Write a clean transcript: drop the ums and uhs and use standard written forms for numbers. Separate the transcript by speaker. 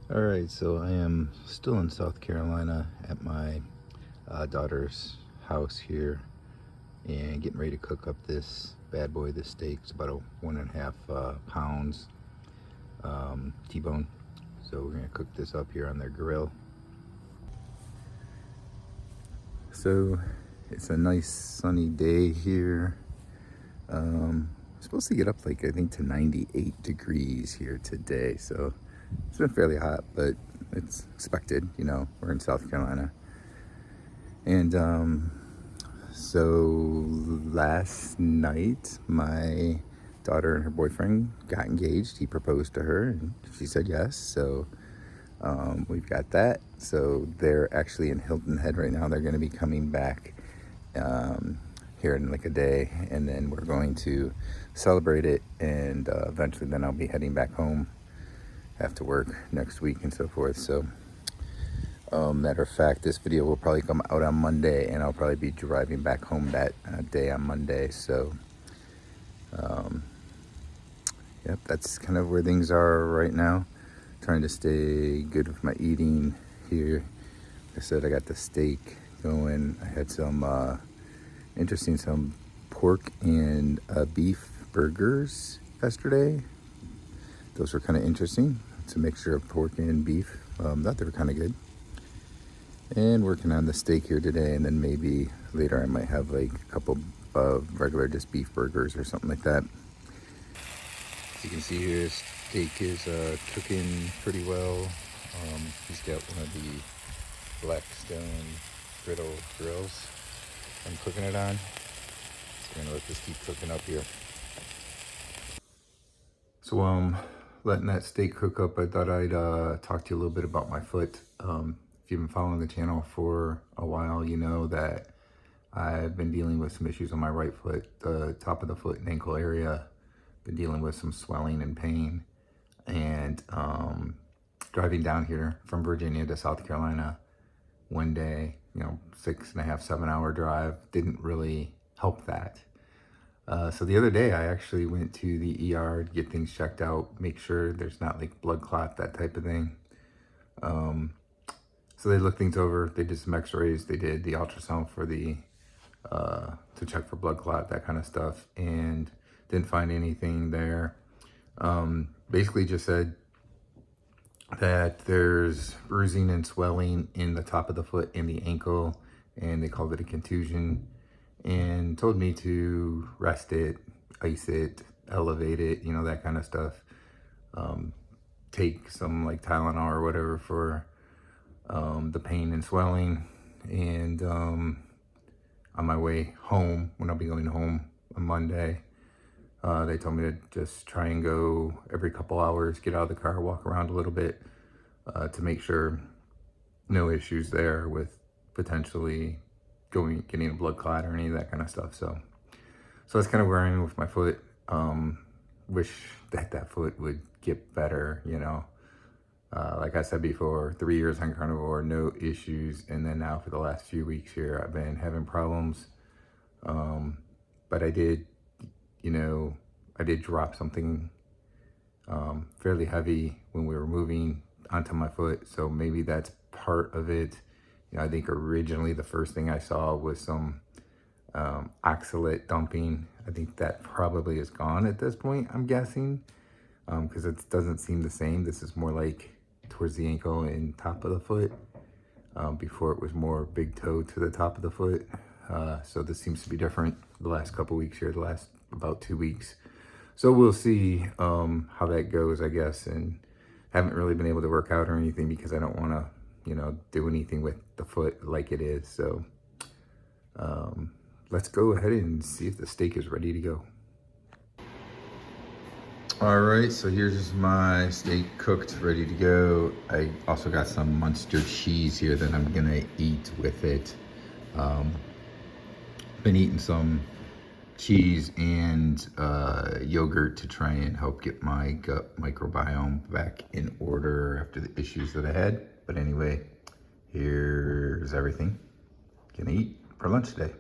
Speaker 1: All right, so I am still in South Carolina at my daughter's house here and getting ready to cook up this bad boy. This steak. It's about 1.5 pounds T-bone. So we're gonna cook this up here on their grill. So it's a nice sunny day here. Supposed to get up like I think to 98 degrees here today. So it's been fairly hot, but it's expected, you know, we're in South Carolina. And so last night, my daughter and her boyfriend got engaged. He proposed to her and she said yes. So we've got that. So they're actually in Hilton Head right now. They're going to be coming back here in like a day, and then we're going to celebrate it, and eventually then I'll be heading back home after work next week and so forth. So matter of fact, this video will probably come out on Monday, and I'll probably be driving back home that day on Monday. So yep, that's kind of where things are right now. Trying to stay good with my eating here. Like I said, I got the steak going. I had some some pork and beef burgers yesterday. Those were kind of interesting. It's a mixture of pork and beef. Thought they were kind of good. And working on the steak here today, and then maybe later I might have like a couple of regular just beef burgers or something like that. As you can see here, steak is cooking pretty well. He's got one of the Blackstone griddle grills I'm cooking it on. So we're gonna let this keep cooking up here. So letting that steak cook up, I thought I'd talk to you a little bit about my foot. If you've been following the channel for a while, you know that I've been dealing with some issues on my right foot, the top of the foot and ankle area. Been dealing with some swelling and pain. And driving down here from Virginia to South Carolina one day, you know, 6.5, 7 hour drive, didn't really help that. So the other day I actually went to the ER to get things checked out, make sure there's not like blood clot, that type of thing. So they looked things over, they did some x-rays, they did the ultrasound for the, to check for blood clot, that kind of stuff, and didn't find anything there. Basically just said that there's bruising and swelling in the top of the foot and the ankle, and they called it a contusion, and told me to rest it, ice it, elevate it, you know, that kind of stuff. Take some like Tylenol or whatever for the pain and swelling. And on my way home, when I'll be going home on Monday, they told me to just try and go every couple hours, get out of the car, walk around a little bit to make sure no issues there with potentially getting a blood clot or any of that kind of stuff. So that's kind of where I am with my foot. Wish that foot would get better, you know. Like I said before, 3 years on Carnivore, no issues. And then now for the last few weeks here, I've been having problems. But I did, you know, I did drop something fairly heavy when we were moving onto my foot. So maybe that's part of it. You know, I think originally the first thing I saw was some oxalate dumping. I think that probably is gone at this point, I'm guessing, because it doesn't seem the same. This is more like towards the ankle and top of the foot. Before it was more big toe to the top of the foot. So this seems to be different the last couple weeks here, the last about 2 weeks. So we'll see how that goes, I guess. And haven't really been able to work out or anything because I don't want to, you know, do anything with the foot like it is. So let's go ahead and see if the steak is ready to go. All right, so here's my steak cooked, ready to go. I also got some Munster cheese here that I'm gonna eat with it. Been eating some cheese and yogurt to try and help get my gut microbiome back in order after the issues that I had. But anyway, here's everything. Gonna eat for lunch today.